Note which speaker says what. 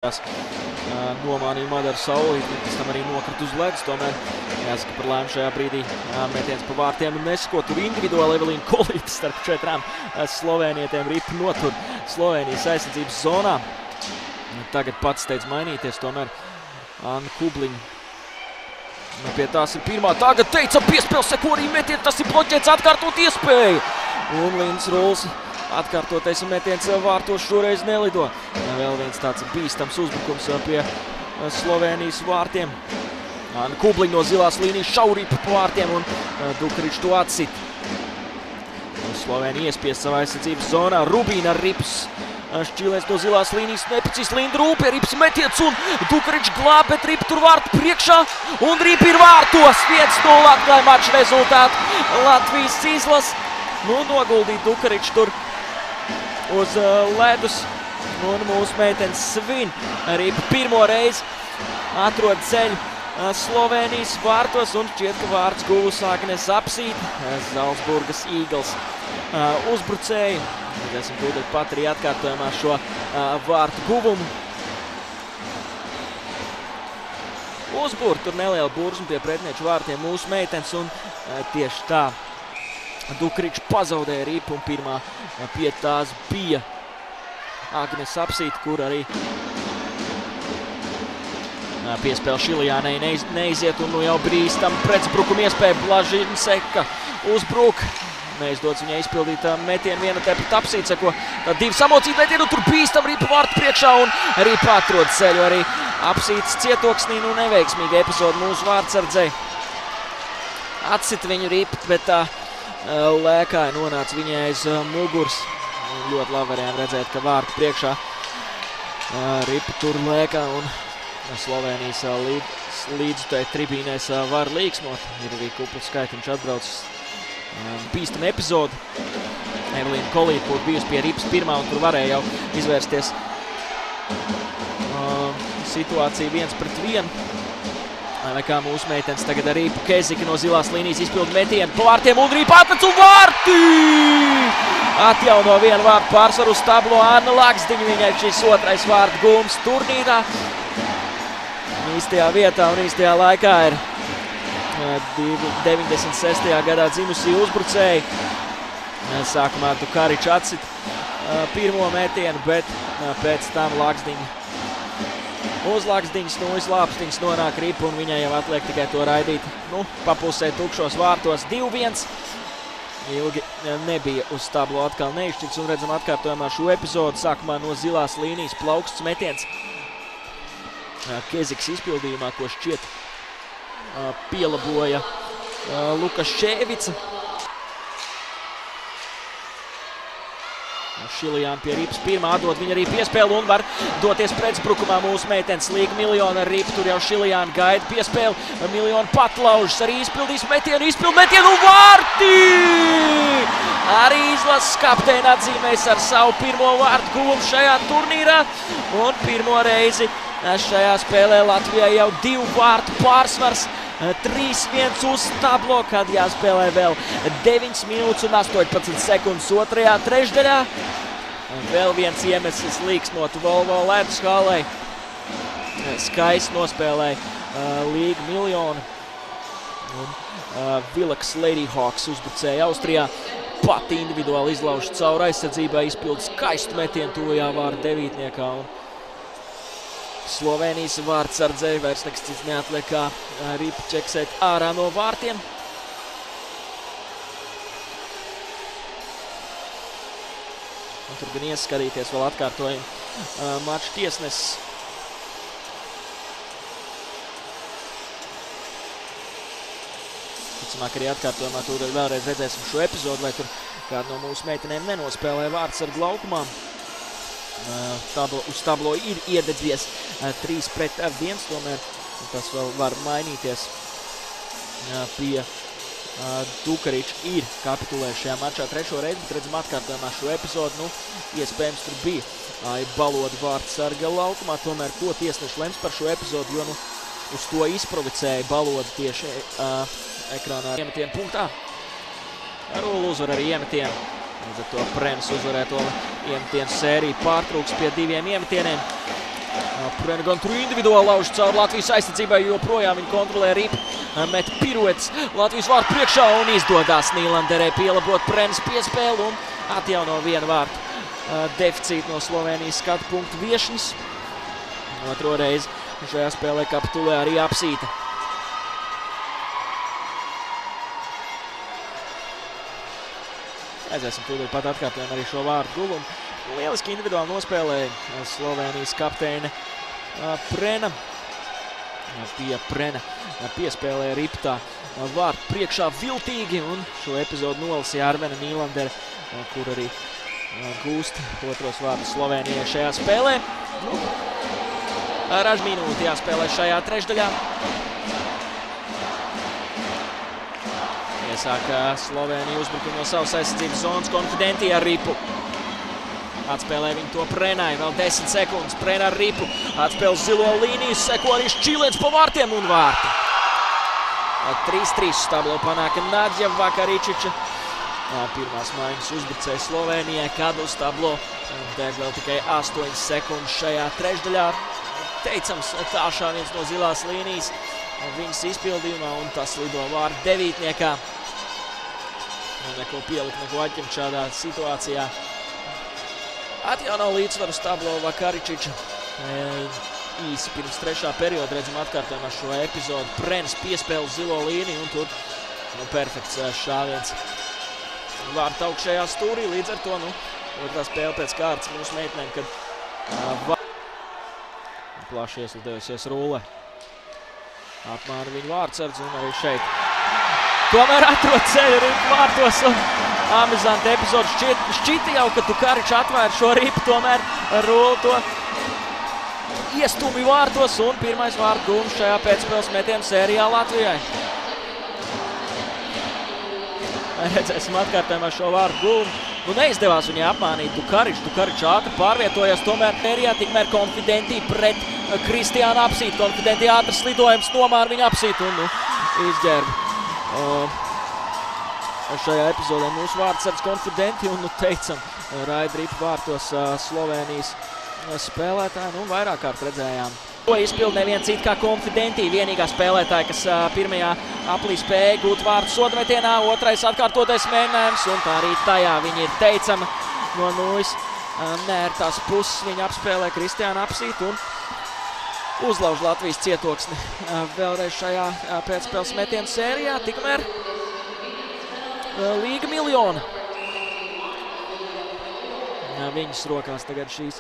Speaker 1: Nomānīja Madaru Saulīti, pēc tam arī nokrita uz ledus. Tomēr jāsaka par lēmu šajā brīdī metiens pa vārtiem. Nesko tur individuāli Evelīna Kolīte starp 4 slovēnietiem ripu notur Slovēnijas aizsardzības zonā. Tagad pats teica mainīties, tomēr Anna Kubliņa. Pie tās ir pirmā. Tagad teica piespēle seko arī metiens, tas ir bloķēts, atkārtot iespēju. Un Linds Ruls atkārtotais metiens vārtos šoreiz nelido. Vēl viens tāds bīstams uzbrukums pie Slovēnijas vārtiem. Anna Kubliņa no zilās līnijas šaurīpa pa vārtiem un Dukarič to atsit. Slovēnija iespiest savā aizsardzības zonā. Rubīna rips šķīlēs no zilās līnijas, nepacīs Linda Rūpē, rips metiens un Dukarič glāb, bet rip tur vārtu priekšā un rip ir vārtos. 1-0 atklāja mača rezultātu Latvijas izlas. Noguldīt Dukarič tur uz ledus un mūsu meitenes svin. Arī pirmo reizi atrod ceļu Slovēnijas vārtos un šķiet, ka vārds guvusi Agnes Apsīte, Zalcburgas Eagles uzbrucēji. Redzēsim tūdaļ pat arī atkārtojumā šo vārtu guvumu. Uzbūr tur neliela burzma pie pretinieču vārtiem mūsu meitenes un tieši tā Dukarič pazaudēja ripu un pirmā pie tās bija Agnes Apsīte, kur arī piespēle Šiljānai neiziet un nu jau brīstam pretsbrukuma iespēja. Blažinseka uzbruk. Neizdodas viņai izpildīt metienu viena te pret Apsīti, seko divi samocīti metienu, tur bīstam ripa vārtu priekšā un ripa atrod ceļu arī Apsītes cietoksnī. Nu neveiksmīga epizoda mūsu vārtsardzei. Atsit viņu ripa, bet tā lēkāja nonāca viņai aiz muguras. Ļoti labi varējām redzēt, ka vārtu priekšā ripa tur lēkā un Slovēnijas līdzutēji tribīnēs var līksmot. Ir arī kuplu skaitiņš atbraucis. Bīstama epizode. Evelīna Kolīte būtu bijusi pie ripas pirmā un tur varēja jau izvērsties situācija 1-1. Vai kā mūsu meitenes tagad ar ripu Kezika no zilās līnijas izpildu metienu pa vārtiem un ripa atmec un vārti! Atjauno vienu vārtu pārsvaru uz tablo Anna Laksdiņa. Viņai šis otrais vārtu gūms turnīrā. Īstajā vietā un īstajā laikā ir 96. gadā dzimusī uzbrucēji. Sākumā Dukarič atsit pirmo metienu, bet pēc tam Laksdiņa uz Laksdiņas, uz Lāpstiņas nonāk ripa un viņai jau atliek tikai to raidīt. Papusē tukšos vārtos 2-1. Ilgi nebija uz tablo atkal neizšķirts un redzam atkārtojumā šo epizodu. Sākumā no zilās līnijas plauksts metiens Keziks izpildījumā, ko šķiet pielaboja Lukaševica. Šiljāna pie ripas pirmā atdod viņa arī piespēli un var doties pretsbrukumā mūsu meitenes Līga Miljona ar ripu. Tur jau Šiljāna gaida piespēli. Miljona patlaužas arī izpildīs metienu, un vārti! Arī izlases kapteini atzīmēs ar savu pirmo vārtu guvumu šajā turnīrā. Un pirmo reizi šajā spēlē Latvijai jau 2 vārtu pārsvars. 3-1 uz tablo, kad jāspēlē vēl 9 minūtes un 18 sekundes otrajā trešdaļā. Vēl viens iemesls līksmot Volvo ledus hallei. Skaisti nospēlēja Līga Miljona. Un Vilaks Ladyhawks uzbrucēja Austrijā. Pati individuāli izlauž cauri aizsardzībai, izpild skaistu metienu tuvajā vārtu devītniekā. Slovēnijas vārtsardzei vairs nekas cits neatliek kā ripu čeksēt ārā no vārtiem. Un tur gan ieskatīties vēl atkārtojumu maču tiesnesis. Ticamāk arī atkārtojumā tūdaļ vēlreiz redzēsim šo epizodu, vai tur kādu no mūsu meitenēm nenospēlē vārtsargu laukumā. Uz tablo ir iededzies 3-1, tomēr tas vēl var mainīties. Pie Dukarič ir kapitulējuši šajā mačā 3. reizi, bet redzam atkārtojumā šo epizodu. Iespējams tur bija baloda vārtsarga laukumā, tomēr ko tiesneši lems par šo epizodu, jo uz to izprovicēja baloda tieši ekrānā ar iemetienu punktā. Rula uzvar arī iemetienu. Līdz ar to Prems uzvarēto iemetienu sēriju pārtrūks pie 2 iemetieniem. Prena gan tur individuāli lauž caur Latvijas aizsardzībai, joprojām viņi kontrolē ripu, met piruetes Latvijas vārtu priekšā un izdodās Nīlanderē pielabot Prenas piespēli un atjauno vienu vārtu deficītu no Slovenijas skatu punktu viešņas. Otro reizi šajā spēlē kapitulē arī Apsīta. Aizēsim tūlīt pat atkārtojam arī šo vārtu guvumu. Lieliski individuāli nospēlēja Slovenijas kapteine Prena. Prena piespēlēja riptā vārtu priekšā viltīgi un šo epizodu nolasīja Arvena Nīlandere, kur arī gūst otros vārtus Slovenijai šajā spēlē. Raž minūti jāspēlē šajā trešdaļā. Iesāk Slovenija uzbrukumu no savas aizsardzības zonas Konfidenti ar ripu. Atspēlē viņu to Prenai, vēl 10 sekundes. Prena ar ripu, atspēl zilo līniju, seko arī Šķīliens pa vārtiem un vārti. 3-3 stablo panāka Nadja Vakaričiča. Pirmās maiņas uzbrucēja Slovenijai, kad uz tablo deg vēl tikai 8 sekundes šajā trešdaļā. Teicams tāšāviens no zilās līnijas viņas izpildījumā un tas lido vārtu devītniekā. Neko pielikt, neko atņemt šādā situācijā. Atjauno līdzsvaru stablo Vakaričiča. Īsi pirms trešā perioda redzam atkārtojumā šo epizodu. Prenas piespēle zilo līniju un tur perfekts šāviens vārtu augšējā stūrī. Līdz ar to otrā spēle pēc kārtas mūsu meitenēm, kad plaši ieslidējusies rulle. Apmāra viņu vārtsardzi un arī šeit. Tomēr atrod ceļu ripu vārtos un amizanti epizodi. Šķita jau, ka Tukarič atvēra šo ripu, tomēr Rulle to iestumi vārtos un pirmais vārtu guvums šajā pēcspēles metienu sērijā Latvijai. Redzēsim atkārtojumā šo vārtu guvumu. Neizdevās viņai apmānīt Tukarič. Tukarič ātri pārvietojās tomēr sērijā, tikmēr Konfidenti pret Kristiānu Apsītu. Konfidenti ātrs lidojums nomāra viņu Apsītu un izģērba. Šajā epizodē mūsu vārtsardz Konfidenti un teicam raida ripu vārtos Slovenijas spēlētāji. Vairāk kārt redzējām. To izpild neviens cits kā Konfidenti, vienīgā spēlētāja, kas pirmajā aplī spēja gūt vārtu sodmetienā, otrais atkārtotais mēģinājums un tā arī tajā viņi ir teicama no nulles nērtās puses. Viņa apspēlē Kristiānu Apsītu un uzlauž Latvijas cietoksni vēlreiz šajā pēcspēles metienu sērijā. Tikmēr Līga miljona. Viņas rokās tagad šīs